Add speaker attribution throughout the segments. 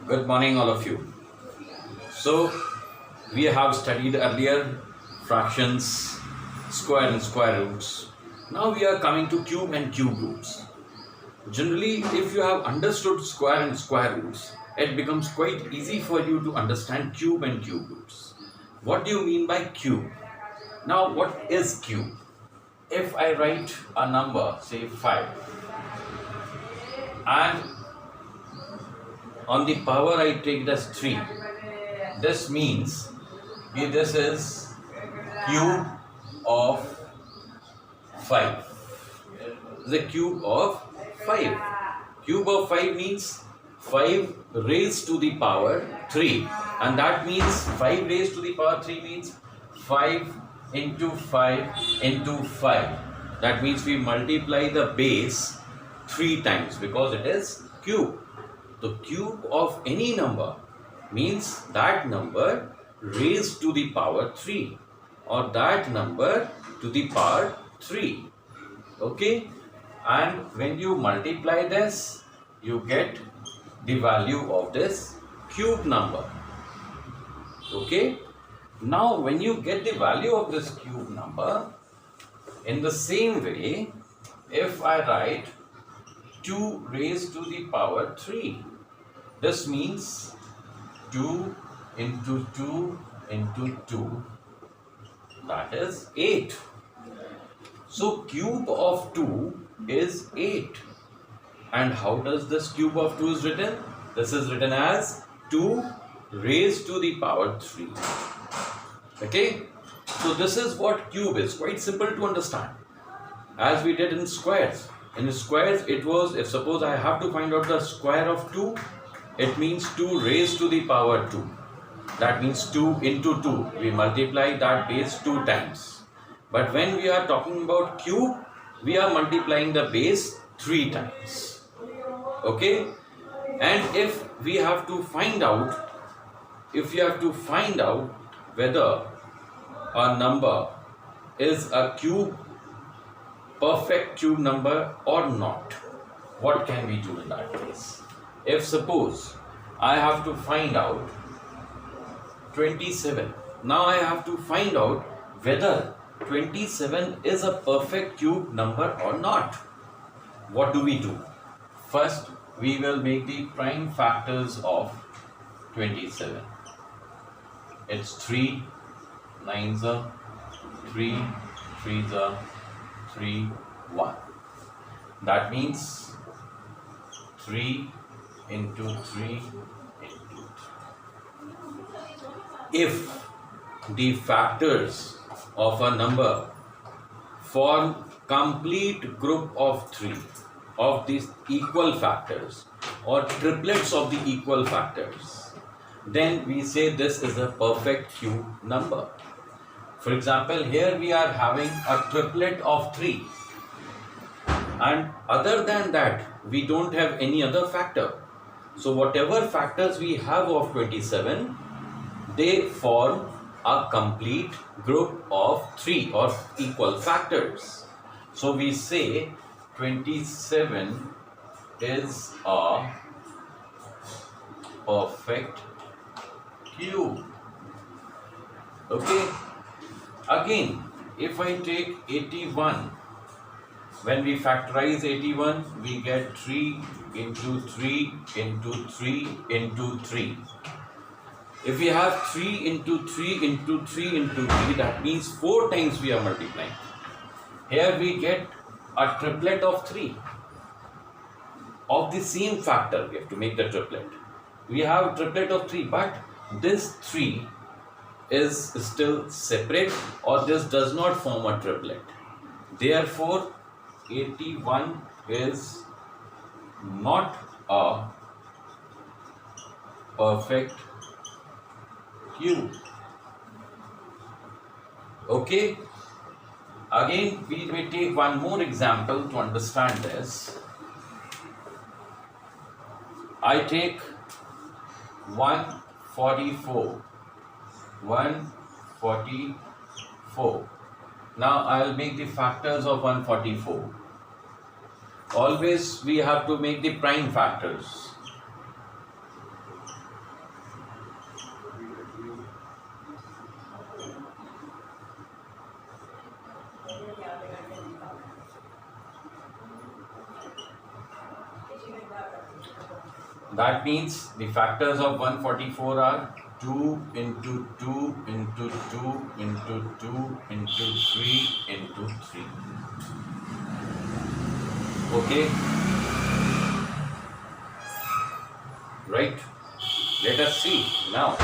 Speaker 1: Good morning, all of you. So, we have studied earlier fractions, square and square roots. Now we are coming to cube and cube roots. Generally, if you have understood square and square roots, it becomes quite easy for you to understand cube and cube roots. What do you mean by cube? Now, what is cube? If I write a number, say 5, and on the power I take it as 3, this means this is cube of 5. The cube of 5. Cube of 5 means 5 raised to the power 3, and that means 5 raised to the power 3 means 5 into 5 into 5. That means we multiply the base 3 times because it is cube. The cube of any number means that number raised to the power 3 or that number to the power 3. Okay, and when you multiply this, you get the value of this cube number. Okay, now when you get the value of this cube number, in the same way, if I write 2 raised to the power 3, this means 2 into 2 into 2, that is 8. So cube of 2 is 8. And how does this cube of 2 is written? This is written as 2 raised to the power 3. Okay? So this is what cube is. Quite simple to understand. As we did in squares. In squares it was, if suppose I have to find out the square of 2, it means 2 raised to the power 2. That means 2 into 2. We multiply that base 2 times. But when we are talking about cube, we are multiplying the base 3 times. Okay? And if we have to find out, whether a number is a cube, perfect cube number or not, what can we do in that case? If suppose I have to find out 27, now I have to find out whether 27 is a perfect cube number or not. What do we do? First, we will make the prime factors of 27. It's 3 9s are 3, 3s are 3, 1. That means 3 into 3 into 3. If the factors of a number form complete group of 3 of these equal factors or triplets of the equal factors, then we say this is a perfect cube number. For example, here we are having a triplet of 3, and other than that we don't have any other factor. So whatever factors we have of 27, they form a complete group of 3 or equal factors. So we say 27 is a perfect cube. Okay. Again, if I take 81, when we factorize 81, we get 3 into 3 into 3 into 3. If we have 3 into 3 into 3 into 3, that means 4 times we are multiplying. Here we get a triplet of 3. Of the same factor, we have to make the triplet. We have triplet of 3, but this 3 is still separate, or this does not form a triplet. Therefore, 81 is not a perfect cube. Okay? Again, we may take one more example to understand this. I take 144. 144. Now I will make the factors of 144. Always we have to make the prime factors. That means the factors of 144 are 2 into 2 into 2 into 2 into 3 into 3. Okay? Right? Let us see. Now,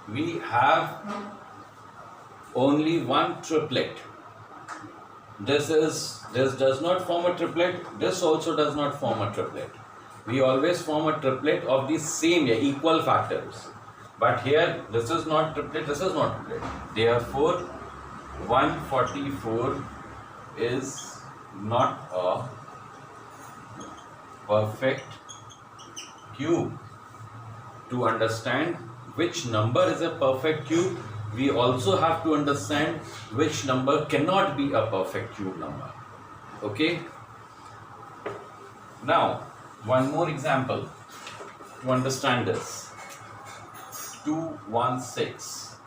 Speaker 1: we have only one triplet. This does not form a triplet. This also does not form a triplet. We always form a triplet of the same equal factors. But here this is not triplet, this is not triplet. Therefore 144 is not a perfect cube. To understand which number is a perfect cube, we also have to understand which number cannot be a perfect cube number. Okay? Now, one more example to understand this. 216.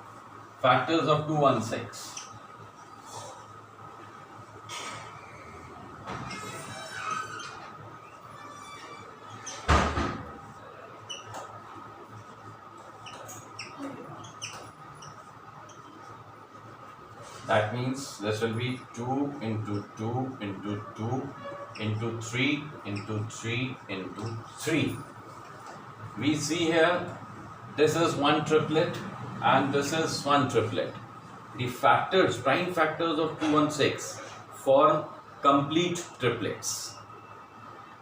Speaker 1: Factors of 216. That means this will be 2 into 2 into 2 into 3 into 3 into 3. We see here this is one triplet and this is one triplet. The factors, prime factors of 216 form complete triplets.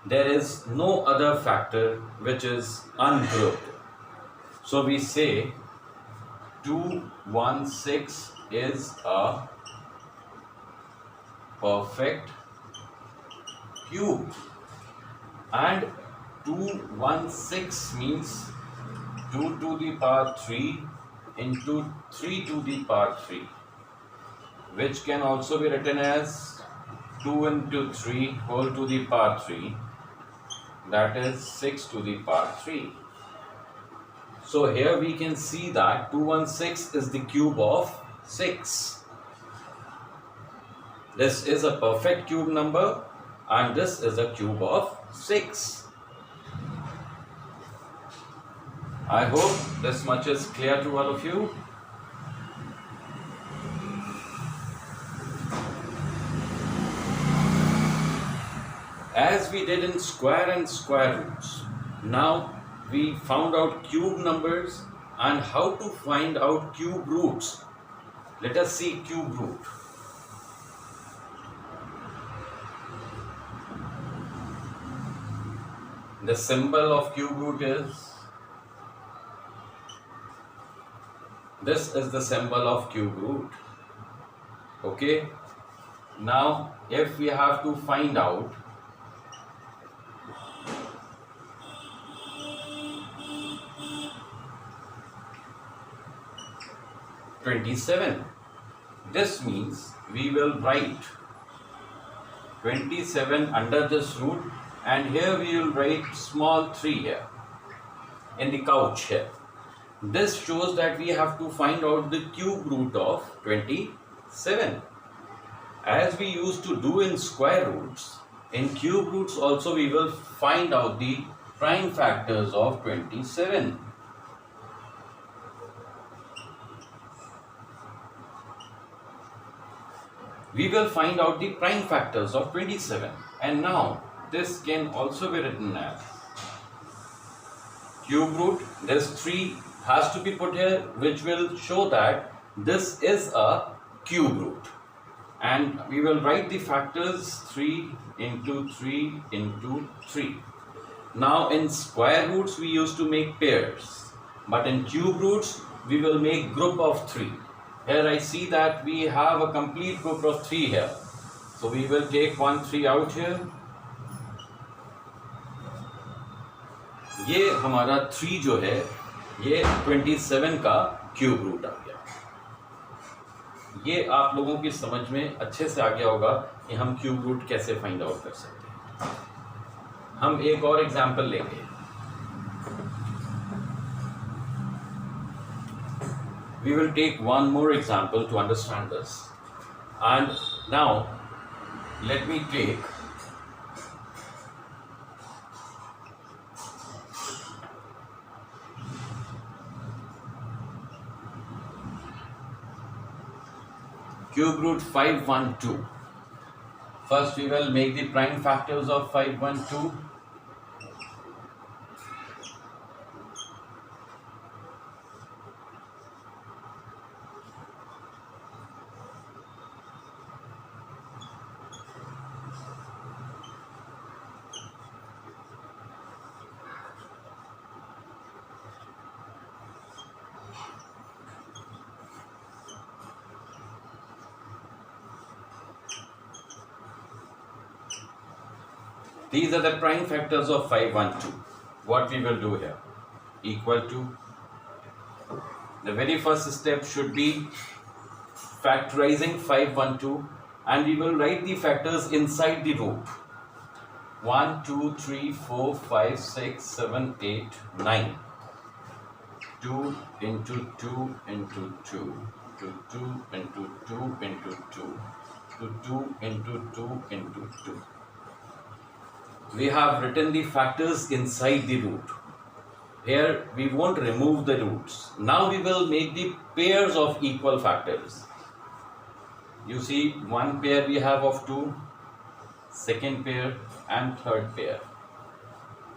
Speaker 1: There is no other factor which is ungrouped. So we say 216 is a perfect cube, and 216 means 2 to the power 3 into 3 to the power 3, which can also be written as 2 into 3 whole to the power 3, that is 6 to the power 3. So here we can see that 216 is the cube of 6. This is a perfect cube number and this is a cube of 6. I hope this much is clear to all of you. As we did in square and square roots, now we found out cube numbers and how to find out cube roots. Let us see cube root. The symbol of cube root is, this is the symbol of cube root. Okay. Now if we have to find out (27), this means we will write 27 under this root, and here we will write small 3 here in the couch here. This shows that we have to find out the cube root of 27. As we used to do in square roots, in cube roots also we will find out the prime factors of 27. We will find out the prime factors of 27, and now this can also be written as cube root. This 3 has to be put here, which will show that this is a cube root, and we will write the factors 3 into 3 into 3. Now in square roots we used to make pairs, but in cube roots we will make group of 3. Here I see that we have a complete group of 3 here. So we will take 1 3 out here. ये हमारा 3 जो है ये 27 का cube root आ गया. ये आप लोगों की समझ में अच्छे से आ गया होगा कि हम क्यूब रूट कैसे फाइंड आउट कर सकते हैं. हम एक और एग्जांपल लेंगे. We will take one more example to understand this. And now let me take cube root 512. First we will make the prime factors of 512. These are the prime factors of 512. What we will do here? Equal to, the very first step should be factorizing 512, and we will write the factors inside the root. 1, 2, 3, 4, 5, 6, 7, 8, 9. 2 into 2 into 2 to 2 into 2 into 2 to 2 into 2 into 2. We have written the factors inside the root. Here we won't remove the roots. Now we will make the pairs of equal factors. You see, one pair we have of 2, second pair and third pair.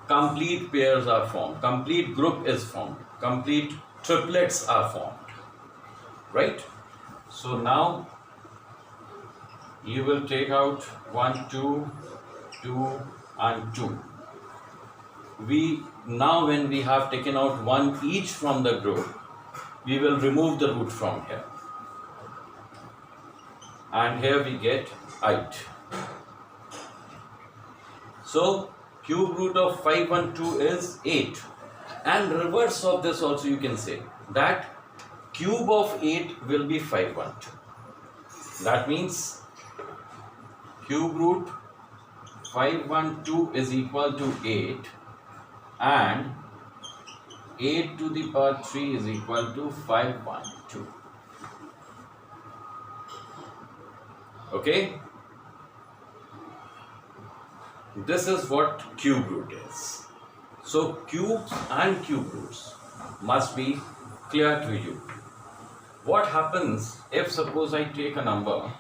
Speaker 1: Complete pairs are formed. Complete group is formed. Complete triplets are formed. Right? So now you will take out 1, 2, 2 and 2. Now when we have taken out one each from the group, we will remove the root from here. And here we get 8. So cube root of 512 is 8. And reverse of this also you can say that cube of 8 will be 512. That means cube root 512 is equal to 8 and 8 to the power 3 is equal to 512. Okay? This is what cube root is. So cubes and cube roots must be clear to you. What happens if suppose I take a number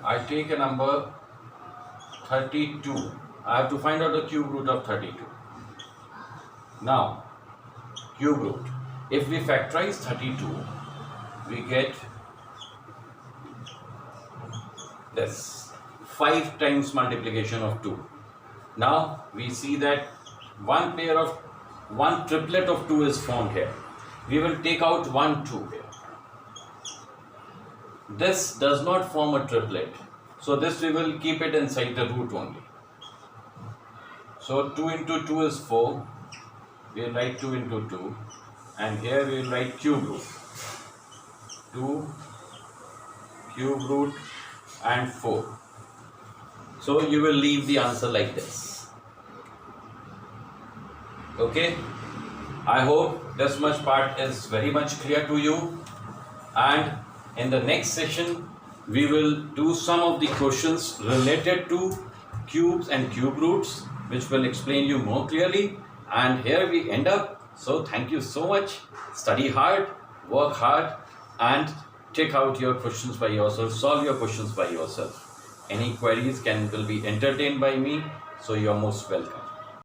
Speaker 1: I take a number 32. I have to find out the cube root of 32. Now, cube root. If we factorize 32, we get this 5 times multiplication of 2. Now, we see that one triplet of 2 is formed here. We will take out 1, 2 here. This does not form a triplet. So this we will keep it inside the root only. So 2 into 2 is 4. We will write 2 into 2. And here we will write cube root. 2 cube root and 4. So you will leave the answer like this. Okay? I hope this much part is very much clear to you. And in the next session, we will do some of the questions related to cubes and cube roots, which will explain you more clearly. And here we end up. So thank you so much. Study hard, work hard, and check out your questions by yourself. Solve your questions by yourself. Any queries will be entertained by me. So you are most welcome.